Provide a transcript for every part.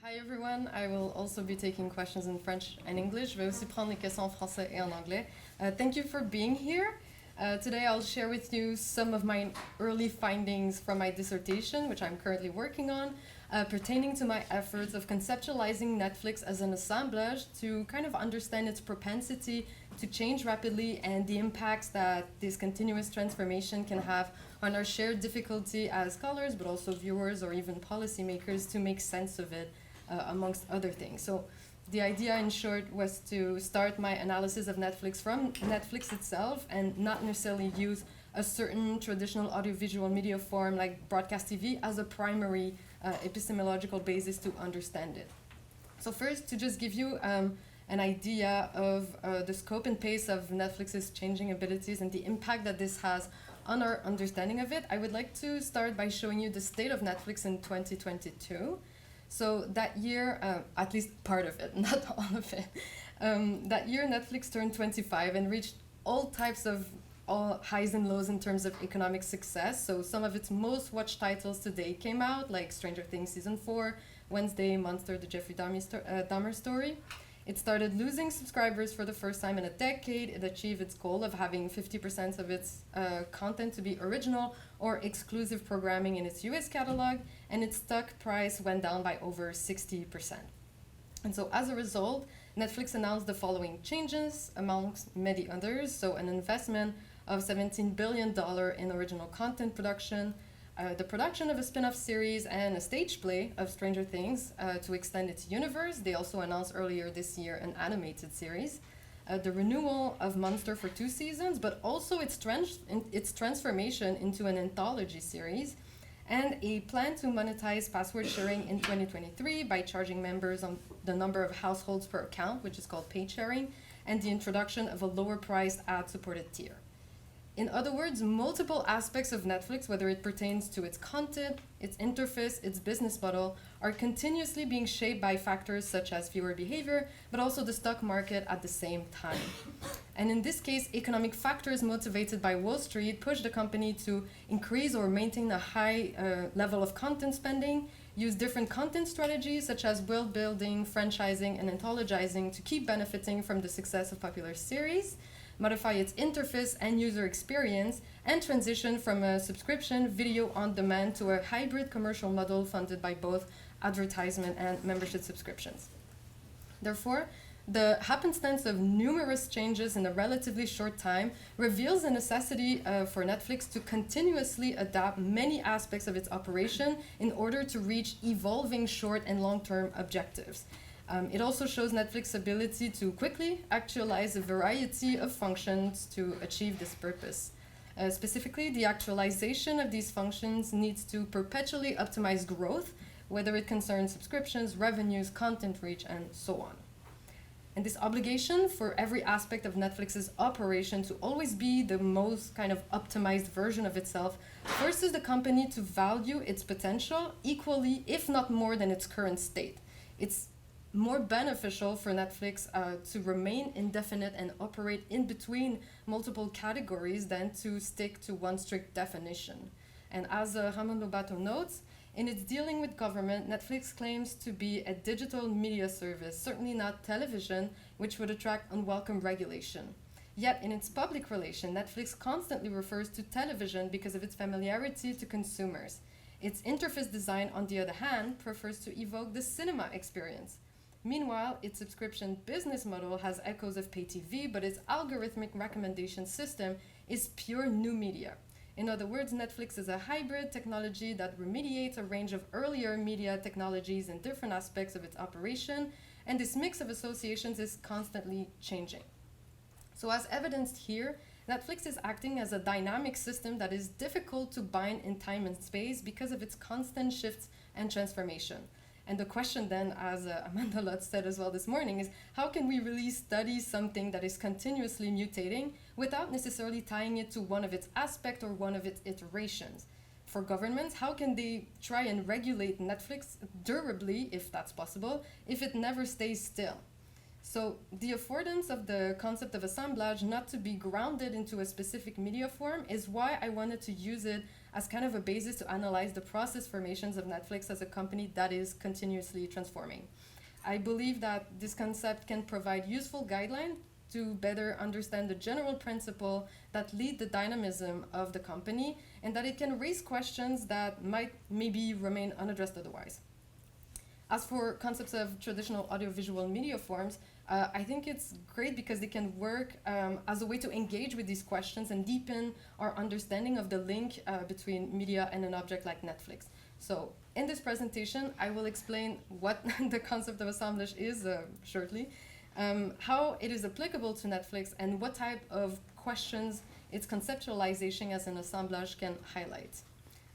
Hi everyone, I will also be taking questions in French and English. Je vais aussi prendre les questions en français et en anglais. Thank you for being here. Today I'll share with you some of my early findings from my dissertation, which I'm currently working on, pertaining to my efforts of conceptualizing Netflix as an assemblage to kind of understand its propensity to change rapidly and the impacts that this continuous transformation can have on our shared difficulty as scholars, but also viewers or even policymakers to make sense of it, amongst other things. So the idea, in short, was to start my analysis of Netflix from Netflix itself and not necessarily use a certain traditional audiovisual media form like broadcast TV as a primary epistemological basis to understand it. So first, to just give you an idea of the scope and pace of Netflix's changing abilities and the impact that this has on our understanding of it, I would like to start by showing you the state of Netflix in 2022. So that year, at least part of it, not all of it, that year Netflix turned 25 and reached all types of highs and lows in terms of economic success. So some of its most watched titles today came out, like Stranger Things Season 4, Wednesday, Monster, The Jeffrey Dahmer Story. It started losing subscribers for the first time in a decade. It achieved its goal of having 50% of its content to be original or exclusive programming in its US catalog, and its stock price went down by over 60%. And so as a result, Netflix announced the following changes, amongst many others. So an investment of $17 billion in original content production, the production of a spin-off series and a stage play of Stranger Things to extend its universe. They also announced earlier this year an animated series. The renewal of Monster for 2 seasons, but also its transformation into an anthology series, and a plan to monetize password sharing in 2023 by charging members on the number of households per account, which is called paid sharing, and the introduction of a lower-priced ad-supported tier. In other words, multiple aspects of Netflix, whether it pertains to its content, its interface, its business model, are continuously being shaped by factors such as viewer behavior, but also the stock market at the same time. And in this case, economic factors motivated by Wall Street push the company to increase or maintain a high level of content spending, use different content strategies such as world building, franchising, and anthologizing to keep benefiting from the success of popular series, modify its interface and user experience, and transition from a subscription video on demand to a hybrid commercial model funded by both advertisement and membership subscriptions. Therefore, the happenstance of numerous changes in a relatively short time reveals the necessity for Netflix to continuously adapt many aspects of its operation in order to reach evolving short and long-term objectives. It also shows Netflix's ability to quickly actualize a variety of functions to achieve this purpose. Specifically, the actualization of these functions needs to perpetually optimize growth, whether it concerns subscriptions, revenues, content reach, and so on. And this obligation for every aspect of Netflix's operation to always be the most kind of optimized version of itself forces the company to value its potential equally, if not more, than its current state. It's more beneficial for Netflix to remain indefinite and operate in between multiple categories than to stick to one strict definition. And as Ramon Lobato notes, in its dealing with government, Netflix claims to be a digital media service, certainly not television, which would attract unwelcome regulation. Yet in its public relation, Netflix constantly refers to television because of its familiarity to consumers. Its interface design, on the other hand, prefers to evoke the cinema experience. Meanwhile, its subscription business model has echoes of pay TV, but its algorithmic recommendation system is pure new media. In other words, Netflix is a hybrid technology that remediates a range of earlier media technologies in different aspects of its operation, and this mix of associations is constantly changing. So as evidenced here, Netflix is acting as a dynamic system that is difficult to bind in time and space because of its constant shifts and transformation. And the question then, as Amanda Lutz said as well this morning, is how can we really study something that is continuously mutating without necessarily tying it to one of its aspects or one of its iterations? For governments, how can they try and regulate Netflix durably, if that's possible, if it never stays still? So the affordance of the concept of assemblage not to be grounded into a specific media form is why I wanted to use it as kind of a basis to analyze the process formations of Netflix as a company that is continuously transforming. I believe that this concept can provide useful guidelines to better understand the general principle that lead the dynamism of the company, and that it can raise questions that might maybe remain unaddressed otherwise. As for concepts of traditional audiovisual media forms, I think it's great because they can work as a way to engage with these questions and deepen our understanding of the link between media and an object like Netflix. So in this presentation, I will explain what the concept of assemblage is shortly, how it is applicable to Netflix, and what type of questions its conceptualization as an assemblage can highlight.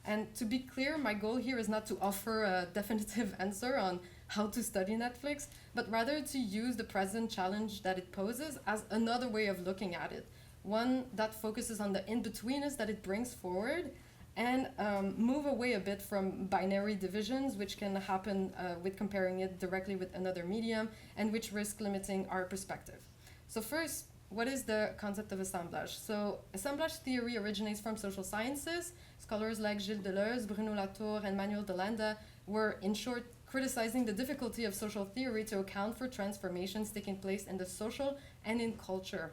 And to be clear, my goal here is not to offer a definitive answer on how to study Netflix, but rather to use the present challenge that it poses as another way of looking at it, one that focuses on the in-betweenness that it brings forward, and move away a bit from binary divisions, which can happen with comparing it directly with another medium, and which risk limiting our perspective. So first, what is the concept of assemblage? So assemblage theory originates from social sciences. Scholars like Gilles Deleuze, Bruno Latour, and Manuel de Landa were, in short, criticizing the difficulty of social theory to account for transformations taking place in the social and in culture.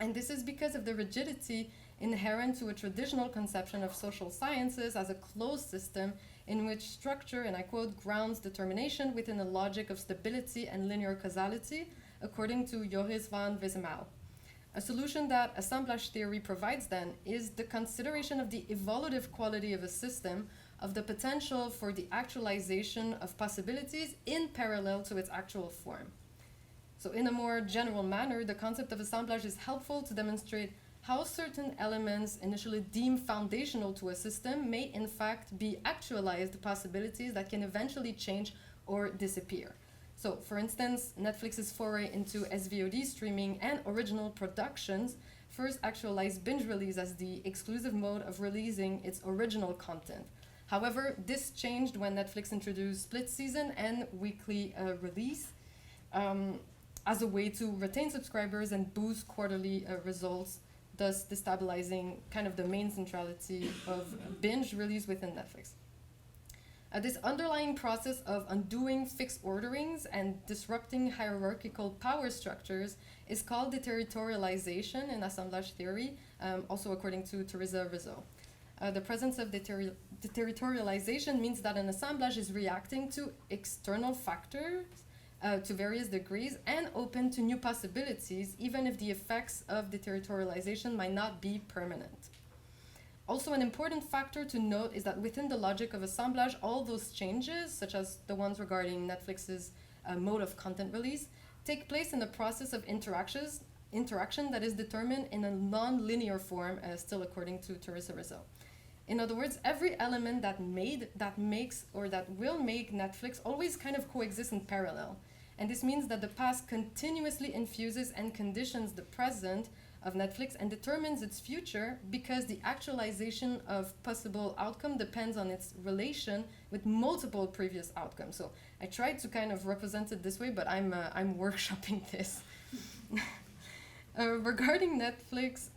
And this is because of the rigidity inherent to a traditional conception of social sciences as a closed system in which structure, and I quote, grounds determination within a logic of stability and linear causality, according to Joris van Wissemaal. A solution that assemblage theory provides then is the consideration of the evolutive quality of a system, of the potential for the actualization of possibilities in parallel to its actual form. So in a more general manner, the concept of assemblage is helpful to demonstrate how certain elements initially deemed foundational to a system may in fact be actualized possibilities that can eventually change or disappear. So, for instance, Netflix's foray into SVOD streaming and original productions first actualized binge release as the exclusive mode of releasing its original content. However, this changed when Netflix introduced split season and weekly release as a way to retain subscribers and boost quarterly results, thus destabilizing kind of the main centrality of binge release within Netflix. This underlying process of undoing fixed orderings and disrupting hierarchical power structures is called deterritorialization in assemblage theory, also according to Teresa Rizzo. The presence of deterritorialization means that an assemblage is reacting to external factors to various degrees and open to new possibilities, even if the effects of deterritorialization might not be permanent. Also, an important factor to note is that within the logic of assemblage, all those changes, such as the ones regarding Netflix's mode of content release, take place in the process of interaction that is determined in a non-linear form, still according to Teresa Rizzo. In other words, every element that makes or that will make Netflix always kind of coexist in parallel. And this means that the past continuously infuses and conditions the present of Netflix and determines its future, because the actualization of possible outcome depends on its relation with multiple previous outcomes. So I tried to kind of represent it this way, but I'm workshopping this. Regarding Netflix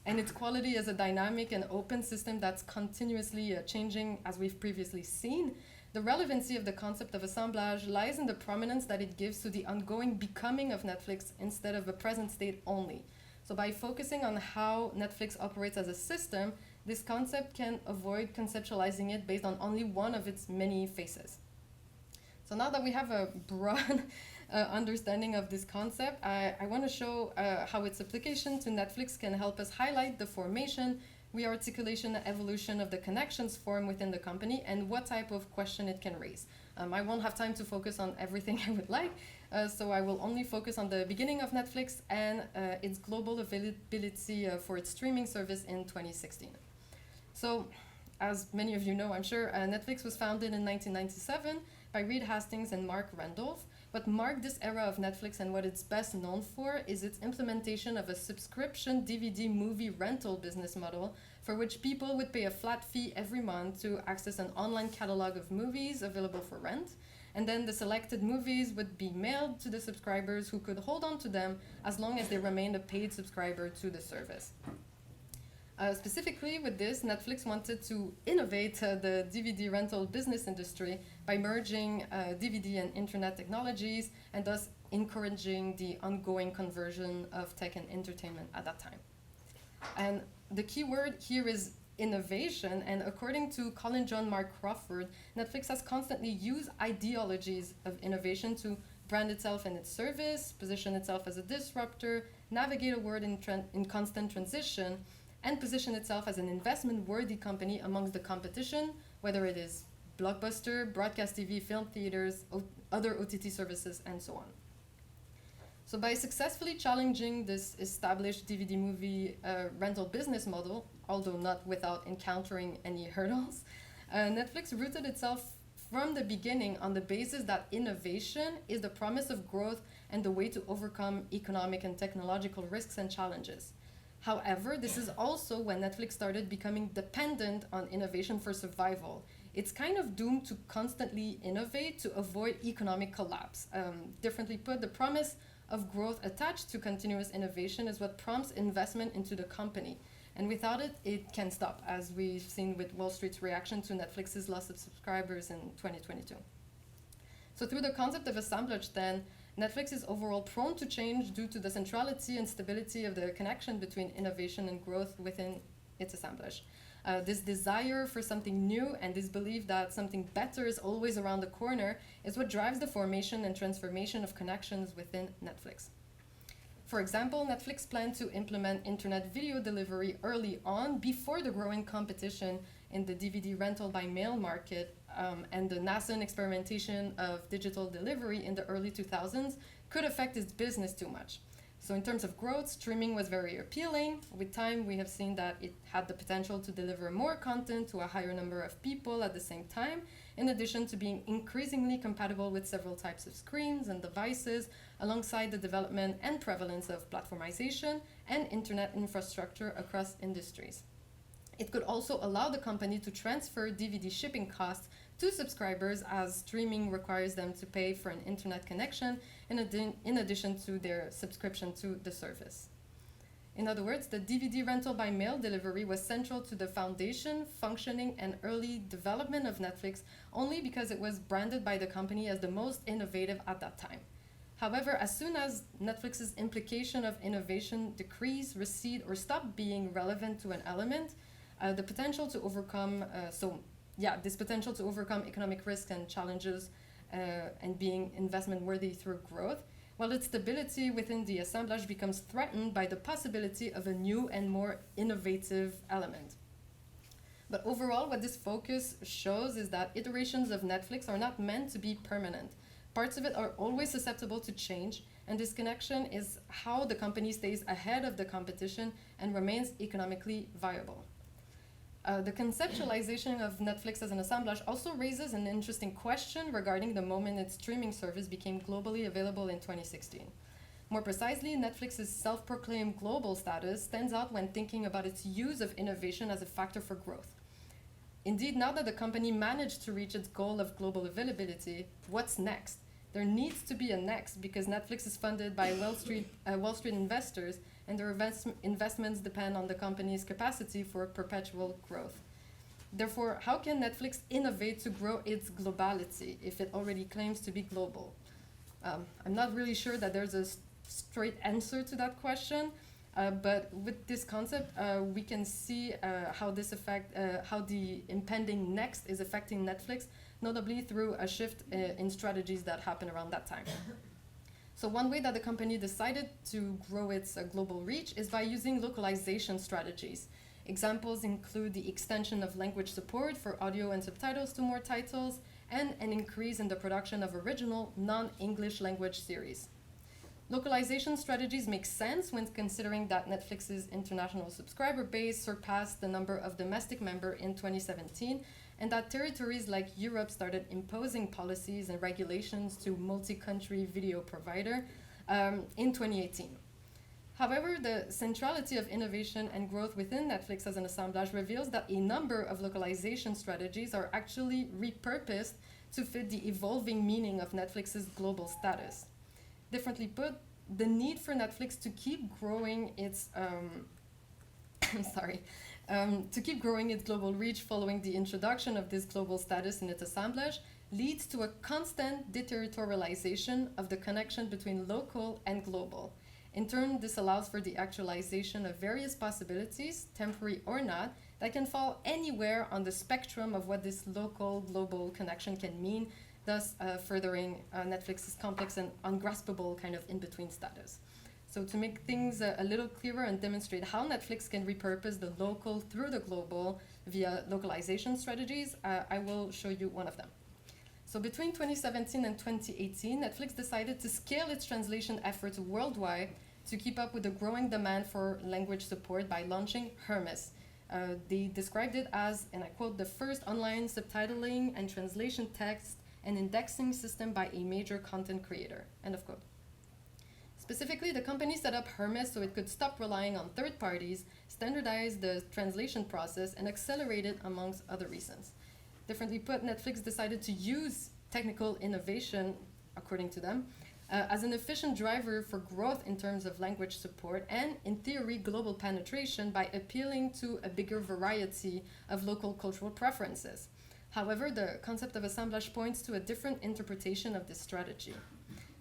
and its quality as a dynamic and open system that's continuously changing, as we've previously seen, the relevancy of the concept of assemblage lies in the prominence that it gives to the ongoing becoming of Netflix instead of a present state only. So by focusing on how Netflix operates as a system, this concept can avoid conceptualizing it based on only one of its many faces. So now that we have a broad understanding of this concept, I want to show how its application to Netflix can help us highlight the formation, rearticulation, and evolution of the connections formed within the company, and what type of question it can raise. I won't have time to focus on everything I would like, so I will only focus on the beginning of Netflix and its global availability for its streaming service in 2016. So, as many of you know, I'm sure, Netflix was founded in 1997 by Reed Hastings and Mark Randolph. What marked this era of Netflix and what it's best known for is its implementation of a subscription DVD movie rental business model, for which people would pay a flat fee every month to access an online catalog of movies available for rent. and then the selected movies would be mailed to the subscribers who could hold on to them as long as they remained a paid subscriber to the service. Specifically with this, Netflix wanted to innovate the DVD rental business industry by merging DVD and internet technologies and thus encouraging the ongoing conversion of tech and entertainment at that time. And the key word here is innovation, and according to Colin John Mark Crawford, Netflix has constantly used ideologies of innovation to brand itself and its service, position itself as a disruptor, navigate a world in constant transition, and position itself as an investment-worthy company amongst the competition, whether it is Blockbuster, broadcast TV, film theaters, other OTT services, and so on. So by successfully challenging this established DVD movie rental business model, although not without encountering any hurdles, Netflix rooted itself from the beginning on the basis that innovation is the promise of growth and the way to overcome economic and technological risks and challenges. However, this is also when Netflix started becoming dependent on innovation for survival. It's kind of doomed to constantly innovate to avoid economic collapse. Differently put, the promise of growth attached to continuous innovation is what prompts investment into the company. And without it, it can stop, as we've seen with Wall Street's reaction to Netflix's loss of subscribers in 2022. So through the concept of assemblage then, Netflix is overall prone to change due to the centrality and stability of the connection between innovation and growth within its assemblage. This desire for something new and this belief that something better is always around the corner is what drives the formation and transformation of connections within Netflix. For example, Netflix planned to implement internet video delivery early on before the growing competition in the DVD rental by mail market and the nascent experimentation of digital delivery in the early 2000s could affect its business too much. So in terms of growth, streaming was very appealing. With time, we have seen that it had the potential to deliver more content to a higher number of people at the same time, in addition to being increasingly compatible with several types of screens and devices, alongside the development and prevalence of platformization and internet infrastructure across industries. It could also allow the company to transfer DVD shipping costs to subscribers, as streaming requires them to pay for an internet connection in addition to their subscription to the service. In other words, the DVD rental by mail delivery was central to the foundation, functioning, and early development of Netflix only because it was branded by the company as the most innovative at that time. However, as soon as Netflix's implication of innovation decreased, recede, or stopped being relevant to an element, the potential to overcome this potential to overcome economic risks and challenges and being investment worthy through growth, while its stability within the assemblage becomes threatened by the possibility of a new and more innovative element. But overall, what this focus shows is that iterations of Netflix are not meant to be permanent. Parts of it are always susceptible to change, and this connection is how the company stays ahead of the competition and remains economically viable. The conceptualization of Netflix as an assemblage also raises an interesting question regarding the moment its streaming service became globally available in 2016. More precisely, Netflix's self-proclaimed global status stands out when thinking about its use of innovation as a factor for growth. Indeed, now that the company managed to reach its goal of global availability, what's next? There needs to be a next because Netflix is funded by Wall Street investors, and their investments depend on the company's capacity for perpetual growth. Therefore, how can Netflix innovate to grow its globality if it already claims to be global? I'm not really sure that there's a straight answer to that question, but with this concept, we can see how the impending next is affecting Netflix, notably through a shift in strategies that happened around that time. So one way that the company decided to grow its global reach is by using localization strategies. Examples include the extension of language support for audio and subtitles to more titles, and an increase in the production of original non-English language series. Localization strategies make sense when considering that Netflix's international subscriber base surpassed the number of domestic members in 2017, and that territories like Europe started imposing policies and regulations to multi-country video provider in 2018. However, the centrality of innovation and growth within Netflix as an assemblage reveals that a number of localization strategies are actually repurposed to fit the evolving meaning of Netflix's global status. Differently put, the need for Netflix to keep growing its to keep growing its global reach following the introduction of this global status in its assemblage leads to a constant deterritorialization of the connection between local and global. In turn, this allows for the actualization of various possibilities, temporary or not, that can fall anywhere on the spectrum of what this local-global connection can mean, thus furthering Netflix's complex and ungraspable kind of in-between status. So to make things a little clearer and demonstrate how Netflix can repurpose the local through the global via localization strategies, I will show you one of them. So between 2017 and 2018, Netflix decided to scale its translation efforts worldwide to keep up with the growing demand for language support by launching Hermes. They described it as, and I quote, the first online subtitling and translation text and indexing system by a major content creator, end of quote. Specifically, the company set up Hermes so it could stop relying on third parties, standardize the translation process, and accelerate it amongst other reasons. Differently put, Netflix decided to use technical innovation, according to them, as an efficient driver for growth in terms of language support and, in theory, global penetration by appealing to a bigger variety of local cultural preferences. However, the concept of assemblage points to a different interpretation of this strategy.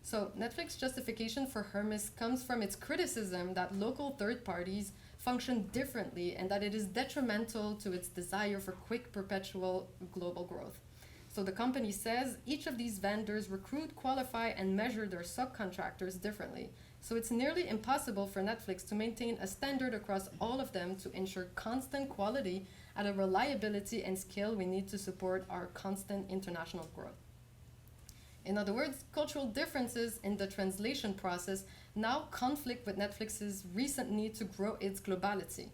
So, Netflix's justification for Hermes comes from its criticism that local third parties function differently and that it is detrimental to its desire for quick, perpetual global growth. So the company says each of these vendors recruit, qualify, and measure their subcontractors differently. So it's nearly impossible for Netflix to maintain a standard across all of them to ensure constant quality at a reliability and scale we need to support our constant international growth. In other words, cultural differences in the translation process now conflict with Netflix's recent need to grow its globality.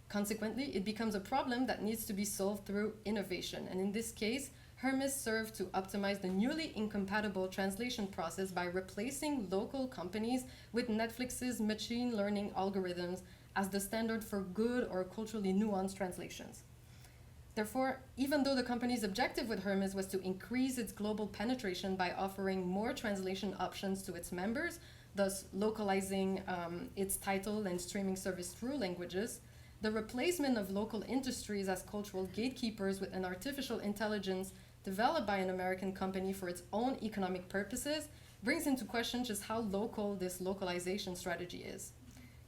Consequently, it becomes a problem that needs to be solved through innovation. And in this case, Hermes served to optimize the newly incompatible translation process by replacing local companies with Netflix's machine learning algorithms as the standard for good or culturally nuanced translations. Therefore, even though the company's objective with Hermes was to increase its global penetration by offering more translation options to its members, thus localizing its title and streaming service through languages, the replacement of local industries as cultural gatekeepers with an artificial intelligence developed by an American company for its own economic purposes brings into question just how local this localization strategy is.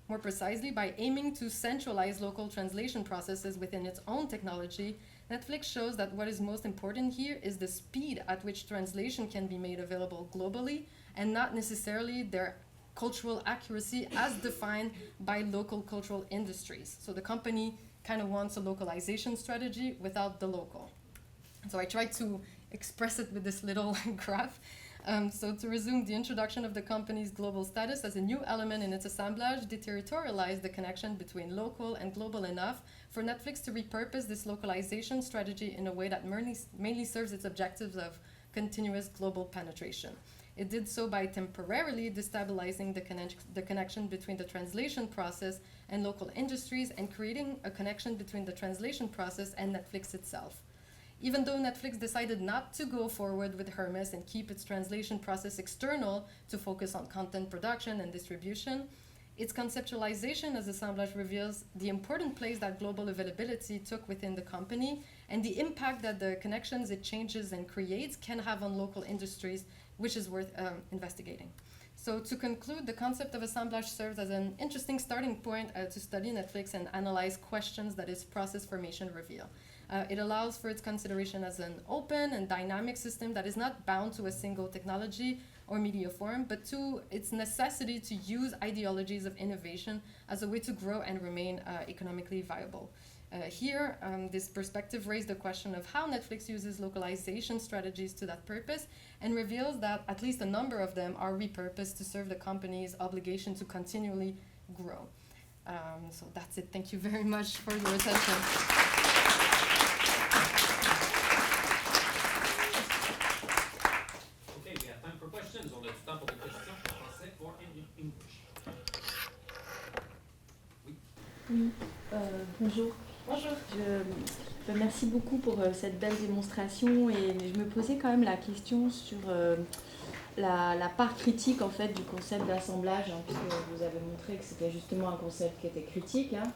More precisely, by aiming to centralize local translation processes within its own technology, Netflix shows that what is most important here is the speed at which translation can be made available globally and not necessarily their cultural accuracy as defined by local cultural industries. So the company kind of wants a localization strategy without the local. So I tried to express it with this little graph. So to resume, the introduction of the company's global status as a new element in its assemblage deterritorialized the connection between local and global enough for Netflix to repurpose this localization strategy in a way that mainly serves its objectives of continuous global penetration. It did so by temporarily destabilizing the connection between the translation process and local industries and creating a connection between the translation process and Netflix itself. Even though Netflix decided not to go forward with Hermes and keep its translation process external to focus on content production and distribution, its conceptualization as Assemblage reveals the important place that global availability took within the company and the impact that the connections it changes and creates can have on local industries, which is worth investigating. So to conclude, the concept of Assemblage serves as an interesting starting point to study Netflix and analyze questions that its process formation reveal. It allows for its consideration as an open and dynamic system that is not bound to a single technology or media form, but to its necessity to use ideologies of innovation as a way to grow and remain economically viable. Here, this perspective raised the question of how Netflix uses localization strategies to that purpose and reveals that at least a number of them are repurposed to serve the company's obligation to continually grow. So that's it. Thank you very much for your attention. Okay, we have time for questions. On a du temps pour des questions en français or in English. Oui. Oui, bonjour. Bonjour. Merci beaucoup pour cette belle démonstration et je me posais quand même la question sur la part critique en fait du concept d'assemblage, hein, puisque vous avez montré que c'était justement un concept qui était critique, hein,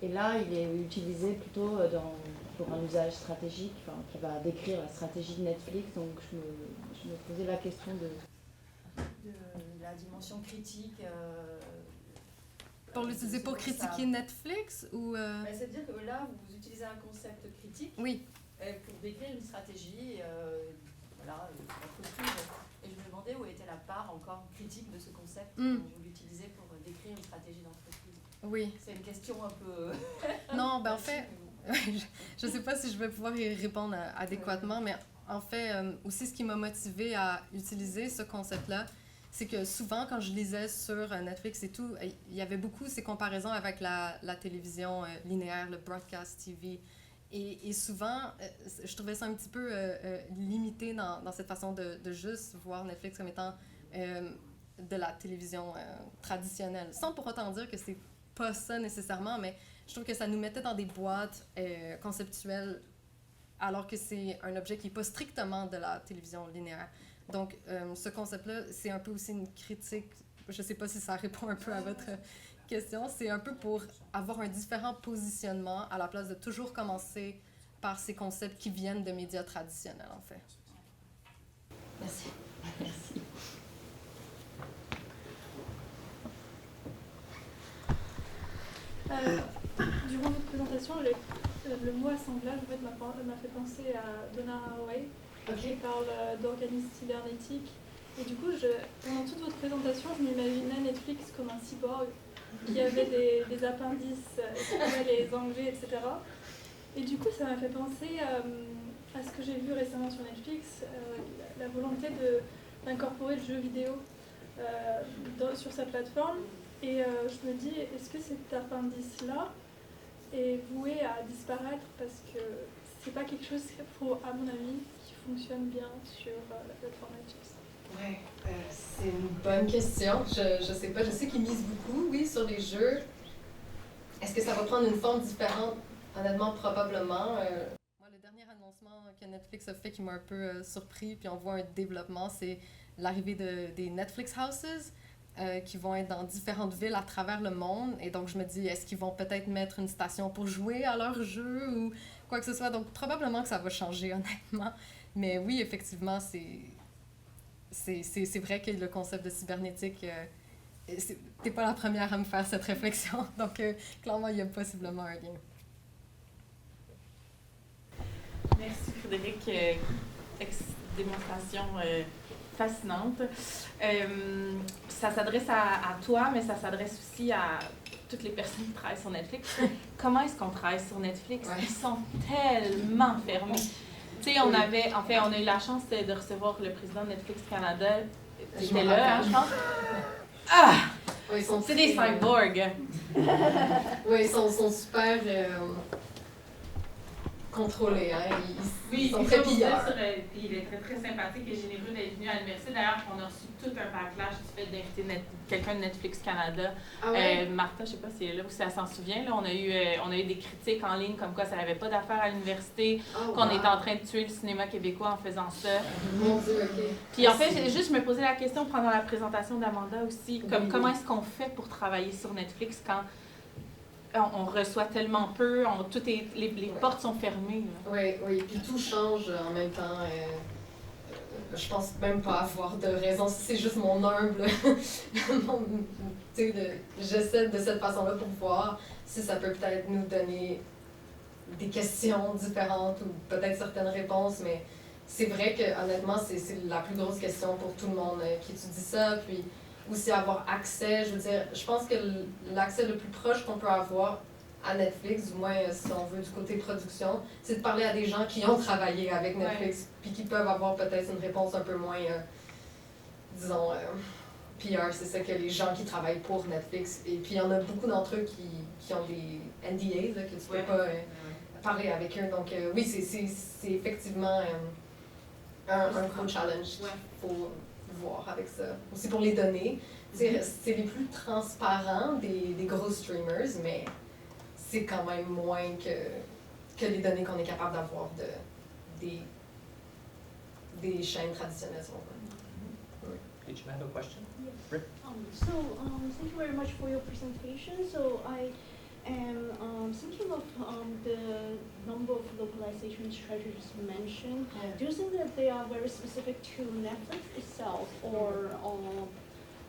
et là il est utilisé plutôt pour un usage stratégique, enfin, qui va décrire la stratégie de Netflix, donc je me posais la question de la dimension critique. Pour l'utiliser pour critiquer Netflix ou C'est-à-dire que là, vous utilisez un concept critique oui. Pour décrire une stratégie, voilà, et je me demandais où était la part encore critique de ce concept quand vous l'utilisez pour décrire une stratégie d'entreprise. Oui. C'est une question un peu... Non, ben en fait, je ne sais pas si je vais pouvoir y répondre adéquatement, mais en fait, aussi ce qui m'a motivée à utiliser ce concept-là, c'est que souvent, quand je lisais sur Netflix et tout, il y avait beaucoup ces comparaisons avec la télévision linéaire, le broadcast TV. Et souvent, je trouvais ça un petit peu limité dans cette façon de juste voir Netflix comme étant de la télévision traditionnelle. Sans pour autant dire que c'est pas ça nécessairement, mais je trouve que ça nous mettait dans des boîtes conceptuelles alors que c'est un objet qui n'est pas strictement de la télévision linéaire. Donc, ce concept-là, c'est un peu aussi une critique. Je ne sais pas si ça répond un peu à votre question. C'est un peu pour avoir un différent positionnement à la place de toujours commencer par ces concepts qui viennent de médias traditionnels, en fait. Merci. Merci. Durant votre présentation, le mot assemblage en fait, m'a fait penser à Donna Haraway, qui parle d'organismes cybernétiques. Et du coup, pendant toute votre présentation, je m'imaginais Netflix comme un cyborg qui avait des appendices, qui pouvait les enlever, etc. Et du coup, ça m'a fait penser à ce que j'ai vu récemment sur Netflix, la volonté d'incorporer le jeu vidéo sur sa plateforme. Et je me dis, est-ce que cet appendice-là est voué à disparaître parce que c'est pas quelque chose, à mon avis, qui fonctionne bien sur la plateforme Netflix? Ouais, c'est une bonne question. Je sais pas, je sais qu'ils misent beaucoup, oui, sur les jeux. Est-ce que ça va prendre une forme différente? Honnêtement, probablement. Moi, le dernier annoncement que Netflix a fait qui m'a un peu surpris, puis on voit un développement, c'est l'arrivée des Netflix Houses. Qui vont être dans différentes villes à travers le monde. Et donc, je me dis, est-ce qu'ils vont peut-être mettre une station pour jouer à leur jeu ou quoi que ce soit? Donc, probablement que ça va changer, honnêtement. Mais oui, effectivement, c'est vrai que le concept de cybernétique, t'es pas la première à me faire cette réflexion. Donc, clairement, il y a possiblement un lien. Merci, Frédérique. Démonstration fascinante. Ça s'adresse à toi, mais ça s'adresse aussi à toutes les personnes qui travaillent sur Netflix. Comment est-ce qu'on travaille sur Netflix? Ouais. Ils sont tellement fermés. Tu sais, on a eu la chance de recevoir le président de Netflix Canada. Tu étais là, hein, je pense. Ah! Ouais, c'est des cyborgs. Oui, ils sont super contrôlés. Hein? Ils sont très pilleurs. Il est très, très sympathique et généreux d'être venu à l'université. D'ailleurs, on a reçu tout un backlash du fait d'inviter quelqu'un de Netflix Canada. Ah ouais? Martha, je ne sais pas si elle est là ou si elle s'en souvient. Là, on a eu des critiques en ligne comme quoi ça n'avait pas d'affaires à l'université, qu'on était en train de tuer le cinéma québécois en faisant ça. Mon Dieu, OK. Puis en fait, je me posais la question pendant la présentation d'Amanda aussi, comment est-ce qu'on fait pour travailler sur Netflix quand on reçoit tellement peu, les portes sont fermées. Oui, oui, puis tout change en même temps. Je pense même pas avoir de raison, c'est juste mon humble. J'essaie de cette façon-là pour voir si ça peut peut-être nous donner des questions différentes ou peut-être certaines réponses, mais c'est vrai que honnêtement, c'est la plus grosse question pour tout le monde qui étudie ça. Puis aussi avoir accès, je veux dire, je pense que l'accès le plus proche qu'on peut avoir à Netflix, du moins si on veut du côté production, c'est de parler à des gens qui ont travaillé avec Netflix, puis qui peuvent avoir peut-être une réponse un peu moins, disons, PR, c'est ça que les gens qui travaillent pour Netflix. Et puis il y en a beaucoup d'entre eux qui ont des NDAs, là, que tu peux pas parler avec eux. Donc oui, c'est effectivement un gros challenge qu'il faut voir avec ça. Aussi pour les données, c'est les plus transparents des gros streamers, mais c'est quand même moins que les données qu'on est capable d'avoir des chaînes traditionnelles. Did you have a question? Yes. Rip? Thank you very much for your presentation. So I am thinking of the number of localization strategies mentioned. Yeah. Do you think that they are very specific to Netflix itself, or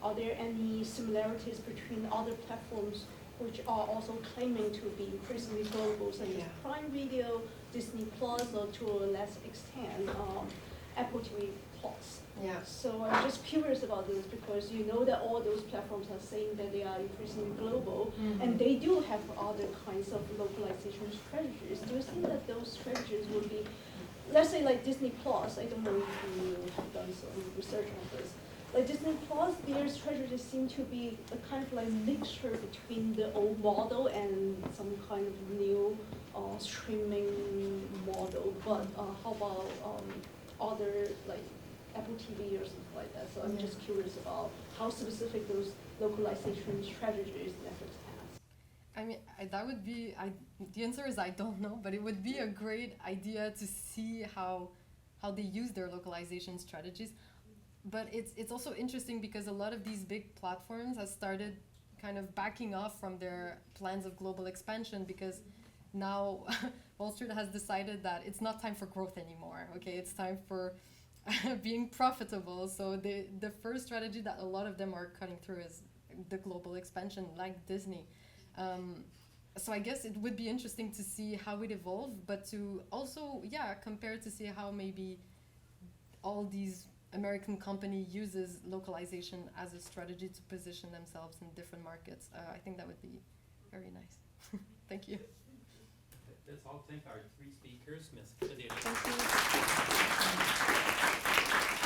are there any similarities between other platforms which are also claiming to be increasingly global, such as Prime Video, Disney Plus, or to a less extent, Apple TV Plus? Yeah. So I'm just curious about this because you know that all those platforms are saying that they are increasingly global, and they do have other kinds of localization strategies. Do you think that those strategies would be, let's say like Disney Plus, I don't know if you have done some research on this, like Disney Plus, their strategies seem to be a kind of like mixture between the old model and some kind of new streaming model, but how about other like Apple TV or something like that? So I'm just curious about how specific those localization strategies Netflix has. I mean, that would be, the answer is I don't know, but it would be a great idea to see how they use their localization strategies. But it's also interesting because a lot of these big platforms have started kind of backing off from their plans of global expansion because now Wall Street has decided that it's not time for growth anymore. Okay, it's time for being profitable. So the first strategy that a lot of them are cutting through is the global expansion, like Disney. So I guess it would be interesting to see how it evolves, but to also, compare to see how maybe all these American company uses localization as a strategy to position themselves in different markets. I think that would be very nice. Thank you. Let's all thank our three speakers. Merci Frédérique. Thank you.